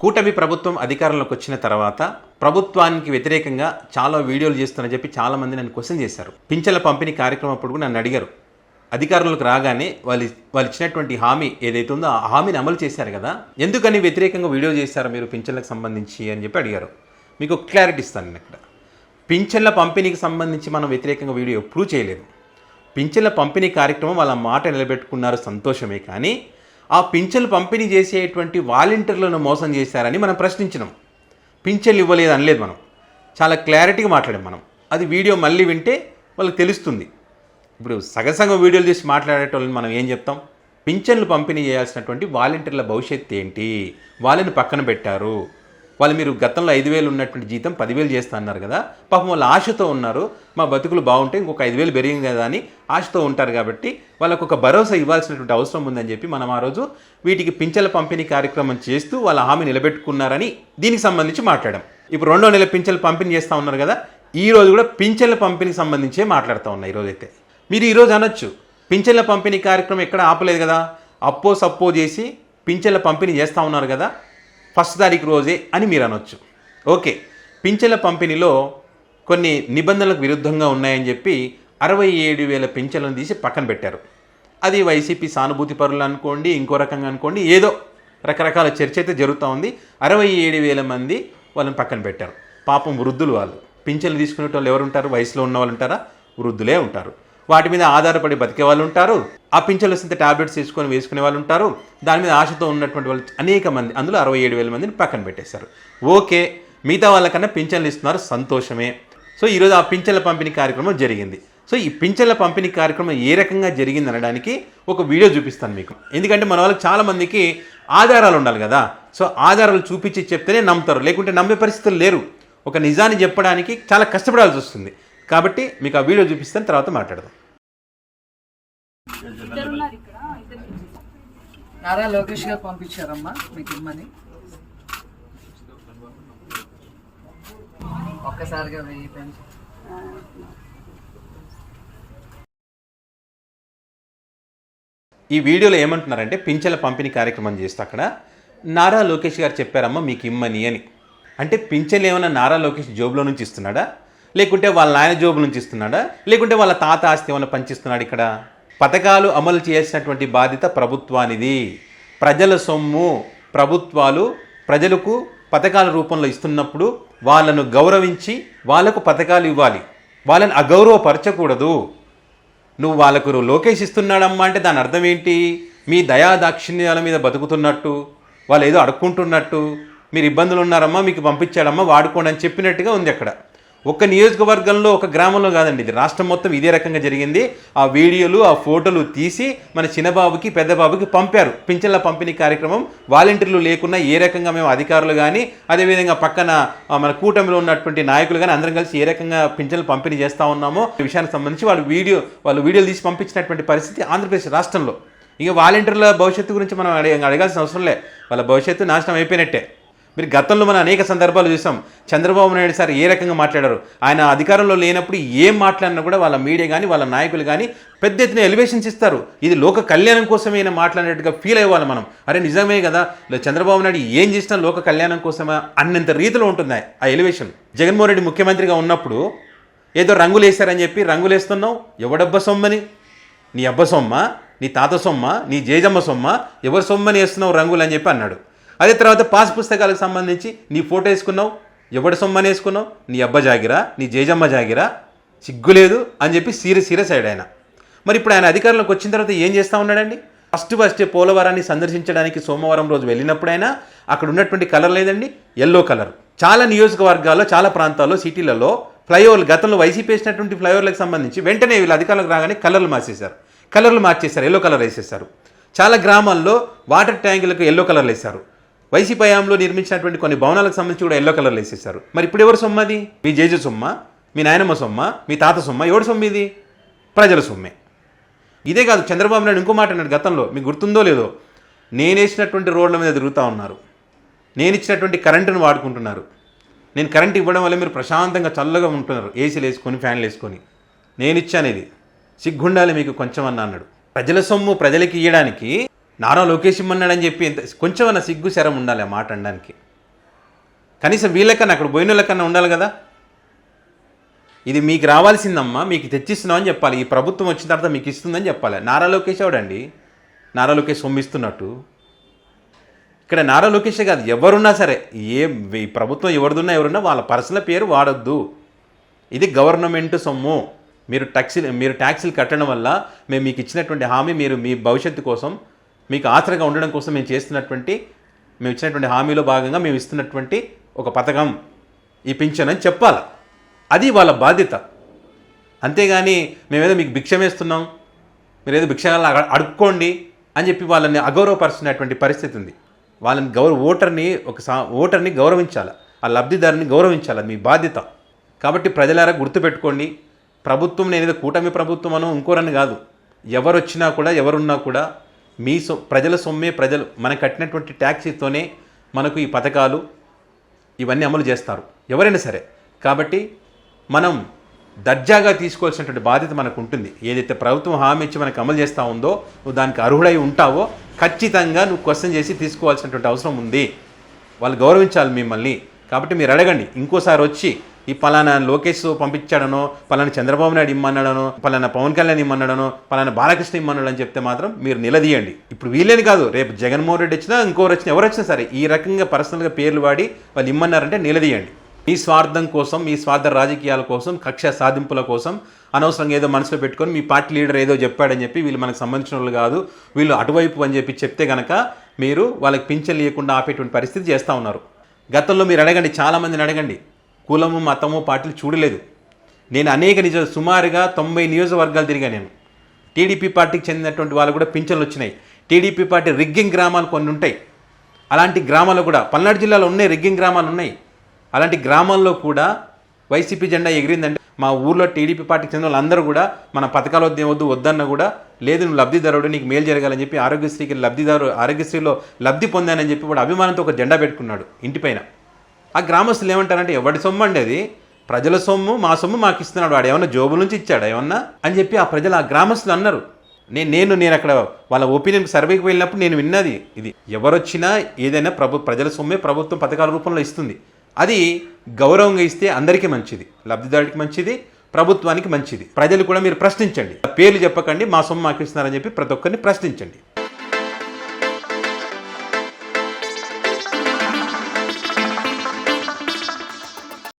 కూటమి ప్రభుత్వం అధికారంలోకి వచ్చిన తర్వాత ప్రభుత్వానికి వ్యతిరేకంగా చాలా వీడియోలు చేస్తానని చెప్పి చాలామంది నన్ను క్వశ్చన్ చేశారు. పింఛన్ల పంపిణీ కార్యక్రమం అప్పుడు కూడా నన్ను అడిగారు. అధికారంలోకి రాగానే వాళ్ళు ఇచ్చినటువంటి హామీ ఏదైతే ఉందో ఆ హామీని అమలు చేశారు కదా, ఎందుకని వ్యతిరేకంగా వీడియో చేశారు మీరు పింఛన్లకు సంబంధించి అని చెప్పి అడిగారు. మీకు క్లారిటీ ఇస్తాను నేను ఇక్కడ. పింఛన్ల పంపిణీకి సంబంధించి మనం వ్యతిరేకంగా వీడియో ఎప్పుడూ చేయలేదు. పింఛన్ల పంపిణీ కార్యక్రమం వాళ్ళ మాట నిలబెట్టుకున్నారు, సంతోషమే. కానీ ఆ పింఛన్లు పంపిణీ చేసేటువంటి వాలంటీర్లను మోసం చేశారని మనం ప్రశ్నించినాం. పింఛన్లు ఇవ్వలేదు అనలేదు, మనం చాలా క్లారిటీగా మాట్లాడాం. మనం అది వీడియో మళ్ళీ వింటే వాళ్ళకి తెలుస్తుంది. ఇప్పుడు సగసంగం వీడియోలు తీసి మాట్లాడేటోళ్ళని మనం ఏం చెప్తాం? పింఛన్లు పంపిణీ చేయాల్సినటువంటి వాలంటీర్ల భవిష్యత్తు ఏంటి, వాళ్ళని పక్కన పెట్టారు. వాళ్ళు మీరు గతంలో 5,000 ఉన్నటువంటి జీతం 10,000 చేస్తా అన్నారు కదా, పాపం వాళ్ళు ఆశతో ఉన్నారు. మా బతుకులు బాగుంటే ఇంకొక 5,000 పెరిగింది కదా అని ఆశతో ఉంటారు. కాబట్టి వాళ్ళకు ఒక భరోసా ఇవ్వాల్సినటువంటి అవసరం ఉందని చెప్పి మనం ఆ రోజు వీటికి పింఛన్ల పంపిణీ కార్యక్రమం చేస్తూ వాళ్ళ హామీ నిలబెట్టుకున్నారని దీనికి సంబంధించి మాట్లాడాం. ఇప్పుడు 2వ నెల పింఛన్లు పంపిణీ చేస్తూ ఉన్నారు కదా, ఈ రోజు కూడా పింఛన్ల పంపిణీకి సంబంధించే మాట్లాడుతూ ఉన్నాయి. ఈరోజైతే మీరు ఈరోజు అనొచ్చు, పింఛన్ల పంపిణీ కార్యక్రమం ఎక్కడ ఆపలేదు కదా, అప్పో సప్పో చేసి పింఛన్ల పంపిణీ చేస్తూ ఉన్నారు కదా 1వ తారీఖు రోజే అని మీరు అనొచ్చు. ఓకే, పింఛన్ల పంపిణీలో కొన్ని నిబంధనలకు విరుద్ధంగా ఉన్నాయని చెప్పి 67,000 పింఛన్లను తీసి పక్కన పెట్టారు. అది వైసీపీ సానుభూతి పరులు అనుకోండి, ఇంకో రకంగా అనుకోండి, ఏదో రకరకాల చర్చ అయితే జరుగుతూ ఉంది. 67,000 మంది వాళ్ళని పక్కన పెట్టారు. పాపం వృద్ధులు వాళ్ళు. పింఛన్లు తీసుకునే వాళ్ళు ఎవరు ఉంటారు? వయసులో ఉన్న వాళ్ళు ఉంటారా? వృద్ధులే ఉంటారు. వాటి మీద ఆధారపడి బతికే వాళ్ళు ఉంటారు. ఆ పింఛన్లు వస్తే టాబ్లెట్స్ తీసుకొని వేసుకునే వాళ్ళు ఉంటారు. దాని మీద ఆశతో ఉన్నటువంటి వాళ్ళు అనేక మంది, అందులో 67,000 మందిని పక్కన పెట్టేశారు. ఓకే, మిగతా వాళ్ళకన్నా పింఛన్లు ఇస్తున్నారు, సంతోషమే. సో ఈరోజు ఆ పింఛన్ల పంపిణీ కార్యక్రమం జరిగింది. సో ఈ పింఛన్ల పంపిణీ కార్యక్రమం ఏ రకంగా జరిగింది అనడానికి ఒక వీడియో చూపిస్తాను మీకు. ఎందుకంటే మన వాళ్ళకి చాలామందికి ఆధారాలు ఉండాలి కదా. సో ఆధారాలు చూపించి చెప్తేనే నమ్ముతారు, లేకుంటే నమ్మే పరిస్థితులు లేరు. ఒక నిజాన్ని చెప్పడానికి చాలా కష్టపడాల్సి వస్తుంది. కాబట్టి మీకు ఆ వీడియో చూపిస్తాను, తర్వాత మాట్లాడదాం. నారా లోకేష్ గారు పంపించారమ్మా మీకు ఇమ్మని. ఒక్కసారిగా 1000 పెన్షన్. ఈ వీడియోలో ఏమంటున్నారంటే, పింఛన్ల పంపిణీ కార్యక్రమం చేస్తే అక్కడ నారా లోకేష్ గారు చెప్పారమ్మా మీకు ఇమ్మని అని. అంటే పింఛన్లు ఏమైనా నారా లోకేష్ జోబులో నుంచి ఇస్తున్నాడా, లేకుంటే వాళ్ళ నాయన జోబు నుంచి ఇస్తున్నాడా, లేకుంటే వాళ్ళ తాత ఆస్తి ఏమైనా పంచిస్తున్నాడు? ఇక్కడ పథకాలు అమలు చేయాల్సినటువంటి బాధ్యత ప్రభుత్వానిది. ప్రజల సొమ్ము. ప్రభుత్వాలు ప్రజలకు పథకాల రూపంలో ఇస్తున్నప్పుడు వాళ్ళను గౌరవించి వాళ్ళకు పథకాలు ఇవ్వాలి. వాళ్ళని అగౌరవపరచకూడదు. నువ్వు వాళ్ళకు లోకేష్ ఇస్తున్నాడమ్మా అంటే దాని అర్థం ఏంటి? మీ దయా దాక్షిణ్యాల మీద బతుకుతున్నట్టు, వాళ్ళు ఏదో అడుక్కుంటున్నట్టు, మీరు ఇబ్బందులు ఉన్నారమ్మా మీకు పంపించాడమ్మా వాడుకోండి అని చెప్పినట్టుగా ఉంది. అక్కడ ఒక్క నియోజకవర్గంలో, ఒక గ్రామంలో కాదండి, ఇది రాష్ట్రం మొత్తం ఇదే రకంగా జరిగింది. ఆ వీడియోలు, ఆ ఫోటోలు తీసి మన చిన్నబాబుకి పెద్దబాబుకి పంపారు. పింఛన్ల పంపిణీ కార్యక్రమం వాలంటీర్లు లేకున్నా ఏ రకంగా మేము అధికారులు కానీ, అదేవిధంగా పక్కన మన కూటమిలో ఉన్నటువంటి నాయకులు కానీ అందరం కలిసి ఏ రకంగా పింఛన్లు పంపిణీ చేస్తూ ఉన్నామో ఈ విషయానికి సంబంధించి వాళ్ళు వీడియోలు తీసి పంపించినటువంటి పరిస్థితి ఆంధ్రప్రదేశ్ రాష్ట్రంలో. ఇక వాలంటీర్ల భవిష్యత్తు గురించి మనం అడగాల్సిన అవసరం లే, వాళ్ళ భవిష్యత్తు నాశనం అయిపోయినట్టే. మీరు గతంలో మనం అనేక సందర్భాలు చూసాం. చంద్రబాబు నాయుడు సార్ ఏ రకంగా మాట్లాడారు. ఆయన అధికారంలో లేనప్పుడు ఏం మాట్లాడినా కూడా వాళ్ళ మీడియా కానీ వాళ్ళ నాయకులు కానీ పెద్ద ఎత్తున ఎలివేషన్స్ ఇస్తారు. ఇది లోక కళ్యాణం కోసమే మాట్లాడినట్టుగా ఫీల్ అయ్యేవాళ్ళు మనం. అరే నిజమే కదా, చంద్రబాబు నాయుడు ఏం చేసినా లోక కళ్యాణం కోసమే అన్నంత రీతిలో ఉంటుంది ఆ ఎలివేషన్. జగన్మోహన్ రెడ్డి ముఖ్యమంత్రిగా ఉన్నప్పుడు ఏదో రంగులు వేశారని చెప్పి రంగులు వేస్తున్నావు, ఎవడబ్బ సొమ్మని, నీ అబ్బ సొమ్మ, నీ తాత సొమ్మ, నీ జేజమ్మ సొమ్మ, ఎవరి సొమ్మని వేస్తున్నావు రంగులు అని చెప్పి అన్నాడు. అదే తర్వాత పాస్ పుస్తకాలకు సంబంధించి నీ ఫోటో వేసుకున్నావు, ఎవడి సొమ్మని వేసుకున్నావు, నీ అబ్బ జాగిరా, నీ జేజమ్మ జాగిరా, సిగ్గులేదు అని చెప్పి సీరియస్ అయ్యాడు ఆయన. మరి ఇప్పుడు ఆయన అధికారంలోకి వచ్చిన తర్వాత ఏం చేస్తూ ఉన్నాడండి? ఫస్ట్ పోలవరాన్ని సందర్శించడానికి సోమవారం రోజు వెళ్ళినప్పుడైనా అక్కడ ఉన్నటువంటి కలర్ లేదండి, ఎల్లో కలర్. చాలా నియోజకవర్గాల్లో, చాలా ప్రాంతాల్లో, సిటీలలో ఫ్లైఓవర్లు, గతంలో వైసీపీ వేసినటువంటి ఫ్లైఓవర్లకు సంబంధించి వెంటనే వీళ్ళు అధికారులకు రాగానే కలర్లు మార్చేశారు, ఎల్లో కలర్ వేసేశారు. చాలా గ్రామాల్లో వాటర్ ట్యాంకులకు ఎల్లో కలర్లు వేశారు. వైసీపీ హయాంలో నిర్మించినటువంటి కొన్ని భవనాలకు సంబంధించి కూడా ఎల్లో కలర్లు వేసేశారు. మరి ఇప్పుడు ఎవరి సొమ్మ అది? మీ జేజు సొమ్మ, మీ నాయనమ్మ సొమ్మ, మీ తాత సొమ్మ, ఎవరి సొమ్మ ఇది? ప్రజల సొమ్మే. ఇదే కాదు, చంద్రబాబు నాయుడు ఇంకో మాట అన్నాడు గతంలో, మీకు గుర్తుందో లేదో, నేను వేసినటువంటి రోడ్ల మీద తిరుగుతూ ఉన్నారు, నేను ఇచ్చినటువంటి కరెంటును వాడుకుంటున్నారు, నేను కరెంట్ ఇవ్వడం వల్ల మీరు ప్రశాంతంగా చల్లగా ఉంటున్నారు, ఏసీలు వేసుకొని ఫ్యాన్లు వేసుకొని, నేను ఇచ్చాను, ఇది సిగ్గుండాలి మీకు కొంచెం అన్నాడు. ప్రజల సొమ్ము ప్రజలకి ఇవ్వడానికి నారా లోకేష్ ఇమ్మన్నాడని చెప్పి కొంచెమన్నా సిగ్గు శరం ఉండాలి ఆ మాట అనడానికి. కనీసం వీళ్ళకన్నా అక్కడ పోయిన వాళ్ళకన్నా ఉండాలి కదా. ఇది మీకు రావాల్సిందమ్మా, మీకు తెచ్చిస్తున్నామని చెప్పాలి. ఈ ప్రభుత్వం వచ్చిన తర్వాత మీకు ఇస్తుందని చెప్పాలి. నారా లోకేష్ ఎవడండి నారా లోకేష్ సొమ్మిస్తున్నట్టు? ఇక్కడ నారా లోకేషే కాదు, ఎవరున్నా సరే, ఈ ప్రభుత్వం ఎవరున్నా వాళ్ళ పర్సనల్ పేరు వాడొద్దు. ఇది గవర్నమెంట్ సొమ్ము. మీరు ట్యాక్సీలు కట్టడం వల్ల మేము మీకు ఇచ్చినటువంటి హామీ, మీరు మీ భవిష్యత్తు కోసం మీకు ఆసరగా ఉండడం కోసం మేము ఇచ్చినటువంటి హామీలో భాగంగా మేము ఇస్తున్నటువంటి ఒక పథకం ఈ పింఛన్ అని చెప్పాలి. అది వాళ్ళ బాధ్యత. అంతేగాని మేమేదో మీకు భిక్ష వేస్తున్నాం, మీరేదో భిక్షగా అడుక్కోండి అని చెప్పి వాళ్ళని అగౌరవపరుస్తున్నటువంటి పరిస్థితి ఉంది. వాళ్ళని ఓటర్ని గౌరవించాలి, ఆ లబ్ధిదారుని గౌరవించాలి. అది మీ బాధ్యత. కాబట్టి ప్రజలారా గుర్తుపెట్టుకోండి, ప్రభుత్వం నేనేదో కూటమి ప్రభుత్వం అనో ఇంకోరని కాదు, ఎవరొచ్చినా కూడా ఎవరున్నా కూడా ప్రజల సొమ్మే, ప్రజలు మనకు కట్టినటువంటి ట్యాక్సీతోనే మనకు ఈ పథకాలు ఇవన్నీ అమలు చేస్తారు ఎవరైనా సరే. కాబట్టి మనం దర్జాగా తీసుకోవాల్సినటువంటి బాధ్యత మనకు ఉంటుంది. ఏదైతే ప్రభుత్వం హామీ ఇచ్చి మనకు అమలు చేస్తూ ఉందో, నువ్వు దానికి అర్హుడై ఉంటావో ఖచ్చితంగా నువ్వు క్వశ్చన్ చేసి తీసుకోవాల్సినటువంటి అవసరం ఉంది. వాళ్ళు గౌరవించాలి మిమ్మల్ని. కాబట్టి మీరు అడగండి. ఇంకోసారి వచ్చి ఈ పలానా లోకేష్ పంపించాడనో, పలానా చంద్రబాబు నాయుడు ఇమ్మన్నాడనో, పలానా పవన్ కళ్యాణ్ ఇమ్మన్నాడనో, పలానా బాలకృష్ణ ఇమ్మన్నాడు అని చెప్తే మాత్రం మీరు నిలదీయండి. ఇప్పుడు వీళ్ళని కాదు, రేపు జగన్మోహన్ రెడ్డి వచ్చినా ఇంకోరు వచ్చినా ఎవరు వచ్చినా సరే ఈ రకంగా పర్సనల్గా పేర్లు వాడి వాళ్ళు ఇమ్మన్నారంటే నిలదీయండి. మీ స్వార్థం కోసం, మీ స్వార్థ రాజకీయాల కోసం, కక్ష సాధింపుల కోసం అనవసరంగా ఏదో మనసులో పెట్టుకొని మీ పార్టీ లీడర్ ఏదో చెప్పాడని చెప్పి వీళ్ళు మనకు సంబంధించిన వాళ్ళు కాదు, వీళ్ళు అటువైపు అని చెప్పి చెప్తే కనుక మీరు వాళ్ళకి పింఛన్ లేకుండా ఆపేటువంటి పరిస్థితి చేస్తూ ఉన్నారు. గతంలో మీరు అడగండి, చాలామందిని అడగండి, కులము మతము పార్టీలు చూడలేదు. నేను సుమారుగా 90 నియోజకవర్గాలు తిరిగా. నేను టీడీపీ పార్టీకి చెందినటువంటి వాళ్ళు కూడా పింఛన్లు వచ్చినాయి. టీడీపీ పార్టీ రిగ్గింగ్ గ్రామాలు కొన్ని ఉంటాయి. అలాంటి గ్రామాల్లో కూడా పల్నాడు జిల్లాలో ఉన్నాయి, రిగ్గింగ్ గ్రామాలు ఉన్నాయి. అలాంటి గ్రామాల్లో కూడా వైసీపీ జెండా ఎగిరిందంటే మా ఊర్లో టీడీపీ పార్టీకి చెందిన వాళ్ళందరూ కూడా మన పథకాలు వద్దన్నా కూడా లేదు, నువ్వు లబ్ధిదారుడు, నీకు మేలు జరగాలని చెప్పి ఆరోగ్యశ్రీలో లబ్ధి పొందానని చెప్పి వాడు అభిమానంతో ఒక జెండా పెట్టుకున్నాడు ఇంటిపైన. ఆ గ్రామస్తులు ఏమంటారంటే ఎవడి సొమ్ము అండి అది, ప్రజల సొమ్ము, మా సొమ్ము మాకు ఇస్తున్నాడు, వాడు ఏమన్నా జోబుల నుంచి ఇచ్చాడు ఏమన్నా అని చెప్పి ఆ గ్రామస్తులు అన్నారు. నేను అక్కడ వాళ్ళ ఒపీనియన్ సర్వేకి వెళ్ళినప్పుడు నేను విన్నది ఇది. ఎవరొచ్చినా ఏదైనా ప్రజల సొమ్మే ప్రభుత్వం పథకాల రూపంలో ఇస్తుంది. అది గౌరవంగా ఇస్తే అందరికీ మంచిది, లబ్ధిదారుడికి మంచిది, ప్రభుత్వానికి మంచిది. ప్రజలు కూడా మీరు ప్రశ్నించండి, పేర్లు చెప్పకండి, మా సొమ్ము మాకు ఇస్తున్నారని చెప్పి ప్రతి ఒక్కరిని ప్రశ్నించండి.